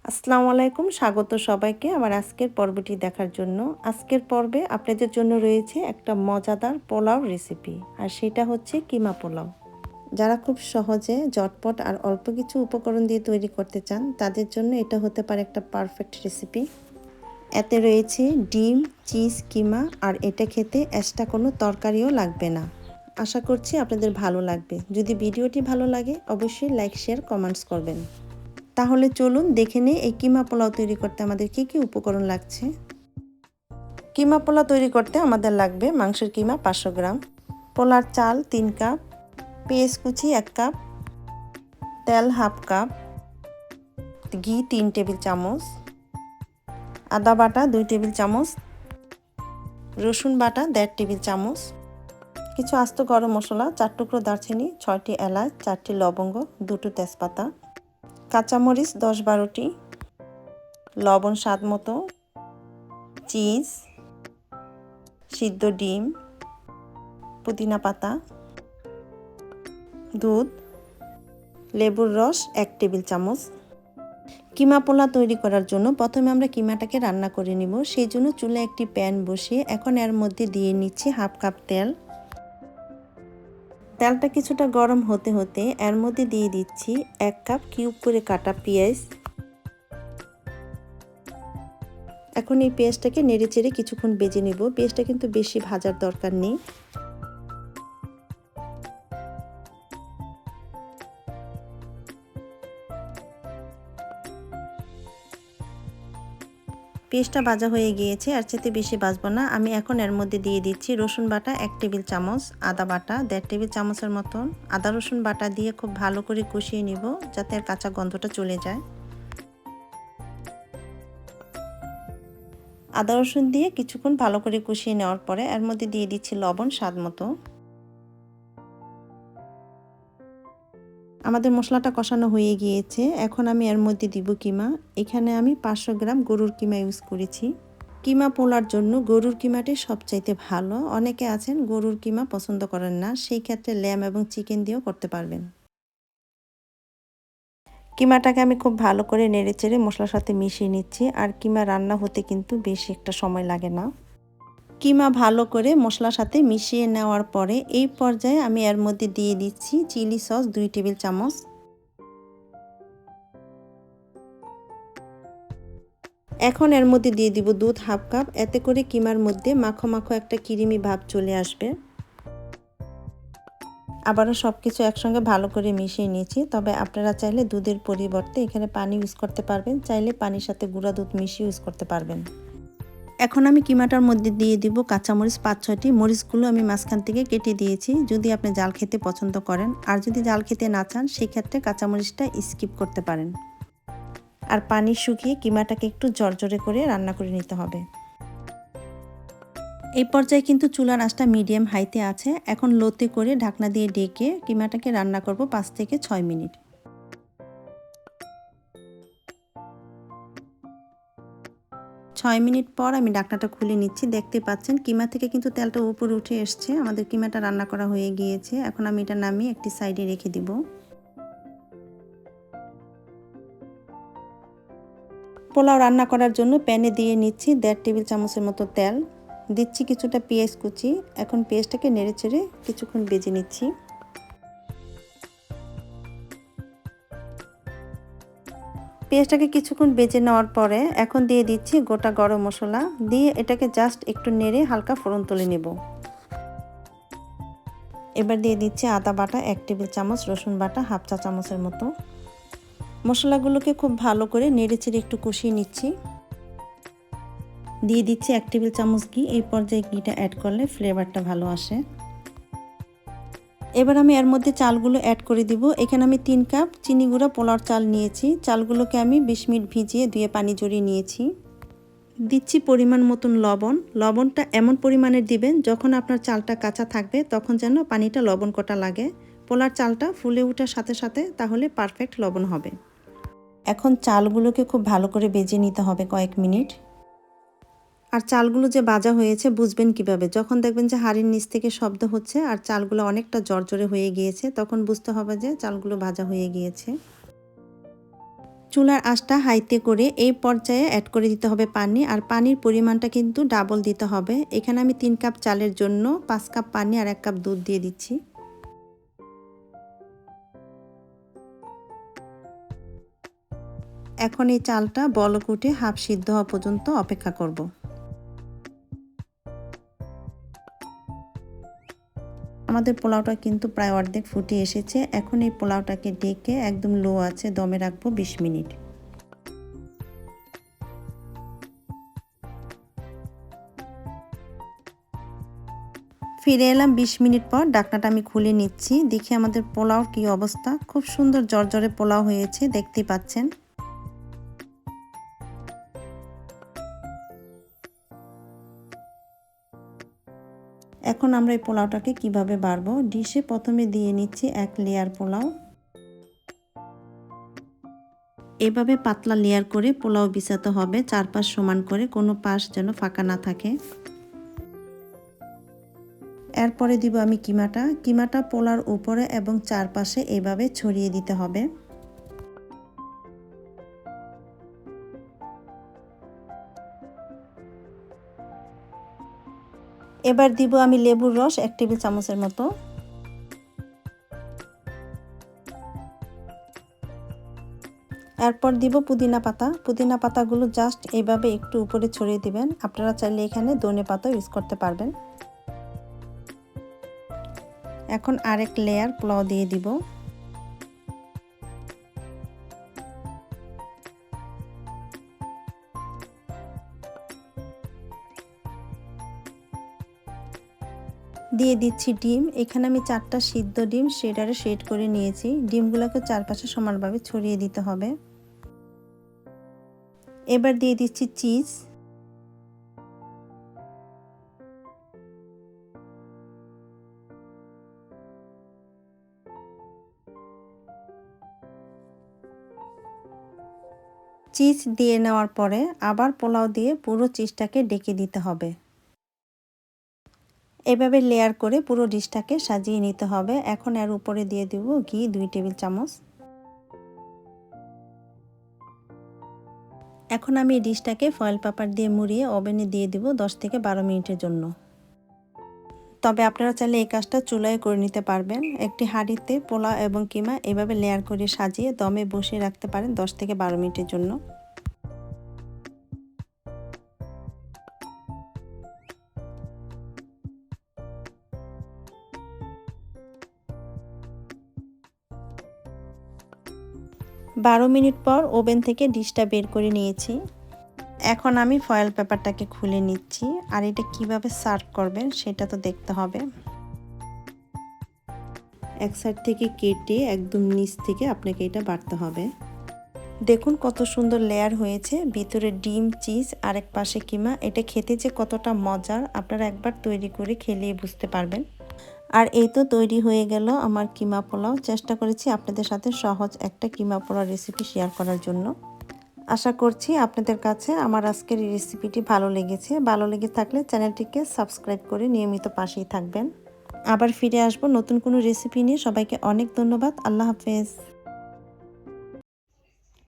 আসসালামু আলাইকুম, স্বাগত সবাইকে আমার আজকের পর্বটি দেখার জন্য। আজকের পর্বে আপনাদের জন্য রয়েছে একটা মজাদার পোলাও রেসিপি, আর সেটা হচ্ছে কিমা পোলাও। যারা খুব সহজে ঝটপট আর অল্প কিছু উপকরণ দিয়ে তৈরি করতে চান, তাদের জন্য এটা হতে পারে একটা পারফেক্ট রেসিপি। এতে রয়েছে ডিম, চিজ, কিমা, আর এটা খেতে এক্সট্রা কোনো তরকারিও লাগবে না। আশা করছি আপনাদের ভালো লাগবে। যদি ভিডিওটি ভালো লাগে অবশ্যই লাইক, শেয়ার, কমেন্টস করবেন। তাহলে চলুন দেখে নিই এই কিমা পোলাও তৈরি করতে আমাদের কী কী উপকরণ লাগছে। কিমা পোলাও তৈরি করতে আমাদের লাগবে মাংসের কিমা 500 গ্রাম, পোলার চাল 3 কাপ, পেঁয়াজ কুচি 1 কাপ, তেল হাফ কাপ, ঘি 3 টেবিল চামচ, আদা বাটা 2 টেবিল চামচ, রসুন বাটা 1.5 টেবিল চামচ, কিছু আস্ত গরম মশলা 4 টুকরো দারচিনি, 6টি এলাচ, 4টি লবঙ্গ, 2টো তেজপাতা, কাঁচামরিচ 10-12টি, লবণ স্বাদ মতো, চিজ, সিদ্ধ ডিম, পুদিনা পাতা, দুধ, লেবুর রস 1 টেবিল চামচ। কিমা পোলা তৈরি করার জন্য প্রথমে আমরা কিমাটাকে রান্না করে নিব। সেই জন্য চুলায় একটি প্যান বসিয়ে এখন এর মধ্যে দিয়ে নিচ্ছি হাফ কাপ তেল। তেলটা কিছুটা গরম হতে হতে এর মধ্যে দিয়ে দিচ্ছি 1 কাপ কিউব করে কাটা পেঁয়াজ। এখন এই পেঁয়াজটাকে নেড়ে চেড়ে কিছুক্ষণ ভেজে নেব। পেঁয়াজটা কিন্তু বেশি ভাজার দরকার নেই। পেঁয়াজটা ভাজা হয়ে গিয়েছে, আর চেতে বেশি ভাজবো না। আমি এখন এর মধ্যে দিয়ে দিচ্ছি রসুন বাটা 1 টেবিল চামচ, আদা বাটা 1.5 টেবিল চামচের মতন। আদা রসুন বাটা দিয়ে খুব ভালো করে কষিয়ে নিব যাতে এর কাঁচা গন্ধটা চলে যায়। আদা রসুন দিয়ে কিছুক্ষণ ভালো করে কষিয়ে নেওয়ার পরে এর মধ্যে দিয়ে দিচ্ছি লবণ স্বাদ মতো। আমাদের মশলাটা কষানো হয়ে গিয়েছে, এখন আমি এর মধ্যে দিব কিমা। এখানে আমি 500 গ্রাম গরুর কিমা ইউজ করেছি। কিমা পোলার জন্য গরুর কিমাটি সবচাইতে ভালো। অনেকে আছেন গরুর কিমা পছন্দ করেন না, সেই ক্ষেত্রে ল্যাম এবং চিকেন দিয়েও করতে পারবেন। কিমাটাকে আমি খুব ভালো করে নেড়েচেড়ে মশলার সাথে মিশিয়ে নিচ্ছি। আর কিমা রান্না হতে কিন্তু বেশি একটা সময় লাগে না। কিমা ভালো করে মশলার সাথে মিশিয়ে নেওয়ার পরে এই পর্যায়ে আমি এর মধ্যে দিয়ে দিচ্ছি চিলি সস 2 টেবিল চামচ। এখন এর মধ্যে দিয়ে দিব দুধ হাফ কাপ। এতে করে কিমার মধ্যে মাখো মাখো একটা ক্রিমি ভাব চলে আসবে। আবারও সব কিছু একসঙ্গে ভালো করে মিশিয়ে নিয়েছি। তবে আপনারা চাইলে দুধের পরিবর্তে এখানে পানি ইউজ করতে পারবেন, চাইলে পানির সাথে গুঁড়া দুধ মিশিয়ে ইউজ করতে পারবেন। এখন আমি কিমাটার মধ্যে দিয়ে দিব কাঁচামরিচ 5-6টি। মরিচগুলো আমি মাঝখান থেকে কেটে দিয়েছি, যদি আপনি জাল খেতে পছন্দ করেন। আর যদি জাল খেতে না চান সেক্ষেত্রে কাঁচামরিচটা স্কিপ করতে পারেন। আর পানি শুকিয়ে কিমাটাকে একটু জর্জরে করে রান্না করে নিতে হবে। এই পর্যায়ে কিন্তু চুলার আঁচটা মিডিয়াম হাইতে আছে। এখন লোতে করে ঢাকনা দিয়ে ঢেকে কিমাটাকে রান্না করব 5 থেকে 6 মিনিট। 6 মিনিট পর আমি ঢাকনাটা খুলে নিচ্ছি। দেখতে পাচ্ছেন কিমা থেকে কিন্তু তেলটা উপরে উঠে এসছে। আমাদের কিমাটা রান্না করা হয়ে গিয়েছে। এখন আমি এটা নামিয়ে একটি সাইডে রেখে দিব। পোলাও রান্না করার জন্য প্যানে দিয়ে নিচ্ছি 1.5 টেবিল চামচের মতো তেল। দিচ্ছি কিছুটা পেঁয়াজ কুচি। এখন পেঁয়াজটাকে নেড়েচেড়ে কিছুক্ষণ ভেজে নিচ্ছি। পেঁয়াজটাকে কিছুক্ষণ ভেজে নেওয়ার পরে এখন দিয়ে দিচ্ছি গোটা গরম মশলা। দিয়ে এটাকে জাস্ট একটু নেড়ে হালকা ফোড়ন তুলে নেব। এবার দিয়ে দিচ্ছি আদা বাটা 1 টেবিল চামচ, রসুন বাটা হাফ চা চামচের মতো। মশলাগুলোকে খুব ভালো করে নেড়েচেড়ে একটু কষিয়ে নিচ্ছি। দিয়ে দিচ্ছি 1 টেবিল চামচ ঘি। এই পর্যায়ে ঘিটা অ্যাড করলে ফ্লেভারটা ভালো আসে। এবার আমি এর মধ্যে চালগুলো অ্যাড করে দিব। এখানে আমি 3 কাপ চিনি গুঁড়া পোলাওর চাল নিয়েছি। চালগুলোকে আমি 20 মিনিট ভিজিয়ে ধুয়ে পানি ঝরিয়ে নিয়েছি। দিচ্ছি পরিমাণ মতন লবণ। লবণটা এমন পরিমাণের দিবেন যখন আপনার চালটা কাঁচা থাকবে, তখন যেন পানিটা লবণ কটা লাগে। পোলার চালটা ফুলে ওঠার সাথে সাথে তাহলে পারফেক্ট লবণ হবে। এখন চালগুলোকে খুব ভালো করে ভেজে নিতে হবে কয়েক মিনিট। আর চালগুলো যে ভাজা হয়েছে বুঝবেন কিভাবে? যখন দেখবেন যে হাঁড়ির নিচ থেকে শব্দ হচ্ছে আর চালগুলো অনেকটা জর্জরে হয়ে গিয়েছে, তখন বুঝতে হবে যে চালগুলো ভাজা হয়ে গিয়েছে। চুলার আঁচটা হাইতে করে এই পর্যায়ে অ্যাড করে দিতে হবে পানি, আর পানির পরিমাণটা কিন্তু ডাবল দিতে হবে। এখানে আমি 3 কাপ চালের জন্য 5 কাপ পানি আর 1 কাপ দুধ দিয়ে দিচ্ছি। এখন এই চালটা বলক উঠে হাফ সিদ্ধ হওয়া পর্যন্ত অপেক্ষা করব। আমাদের পোলাওটা কিন্তু প্রায় অর্ধেক ফুটে এসেছে। এখন এই পোলাওটাকে ঢেকে একদম লো আছে দমে রাখবো 20 মিনিট। ফিরে এলাম 20 মিনিট পর। ঢাকনাটা আমি খুলে নিচ্ছি। দেখি আমাদের পোলাওর কি অবস্থা। খুব সুন্দর জর্জরে পোলাও হয়েছে, দেখতেই পাচ্ছেন। এখন আমরা এই পোলাওটাকে কিভাবে বাড়বো। ডিশে প্রথমে দিয়ে নিচ্ছি 1 লেয়ার পোলাও। এভাবে পাতলা লেয়ার করে পোলাও বিছাতে হবে, চারপাশ সমান করে, কোনো পাশ যেন ফাঁকা না থাকে। এরপরে দিব আমি কিমাটা পোলার উপরে এবং চারপাশে এভাবে ছড়িয়ে দিতে হবে। এবার দিব আমি লেবুর রস 1 টেবিল চামচের মতো। এরপর দিব পুদিনা পাতাগুলো জাস্ট এইভাবে একটু উপরে ছড়িয়ে দিবেন। আপনারা চাইলে এখানে ধনে পাতা ইউজ করতে পারবেন। এখন আরেক লেয়ার পোলাও দিয়ে দিব। দিয়ে দিচ্ছি ডিম। এখানে আমি 4টা সিদ্ধ ডিম শেডারে শেড করে নিয়েছি। ডিমগুলোকে চারপাশে সমানভাবে ছড়িয়ে দিতে হবে। এবার দিয়ে দিচ্ছি চিজ। চিজ দিয়ে নেওয়ার পরে আবার পোলাও দিয়ে পুরো চিজটাকে ঢেকে দিতে হবে। এভাবে লেয়ার করে পুরো ডিশটাকে সাজিয়ে নিতে হবে। এখন এর উপরে দিয়ে দেব ঘি 2 টেবিল চামচ। এখন আমি এই ডিশটাকে ফয়েল পেপার দিয়ে মুড়িয়ে ওভেনে দিয়ে দেব 10 থেকে 12 মিনিটের জন্য। তবে আপনারা চাইলে এই কাজটা চুলায় করে নিতে পারবেন। একটি হাঁড়িতে পোলাও এবং কিমা এভাবে লেয়ার করে সাজিয়ে দমে বসিয়ে রাখতে পারেন 10 থেকে 12 মিনিটের জন্য। 12 মিনিট পর ওভেন থেকে ডিশটা বের করে নিয়েছি। এখন আমি ফয়েল পেপারটাকে খুলে নিচ্ছি। আর এটা কিভাবে সার্ভ করবেন সেটা তো দেখতে হবে। এক সাইড থেকে কেটে একদম নিচ থেকে আপনাকে এটা বাড়তে হবে। দেখুন কত সুন্দর লেয়ার হয়েছে, ভিতরে ডিম, চিজ আর এক পাশে কিমা। এটা খেতে যে কতটা মজার আপনারা একবার তৈরি করে খেলেই বুঝতে পারবেন। আর এই তো তৈরি হয়ে গেল আমার কিমা পোলাও। চেষ্টা করেছি আপনাদের সাথে সহজ একটা কিমা পোলাও রেসিপি শেয়ার করার জন্য। আশা করছি আপনাদের কাছে আমার আজকের এই রেসিপিটি ভালো লেগেছে। ভালো লেগে থাকলে চ্যানেলটিকে সাবস্ক্রাইব করে নিয়মিত পাশেই থাকবেন। আবার ফিরে আসবো নতুন কোনো রেসিপি নিয়ে। সবাইকে অনেক ধন্যবাদ। আল্লাহ হাফেজ।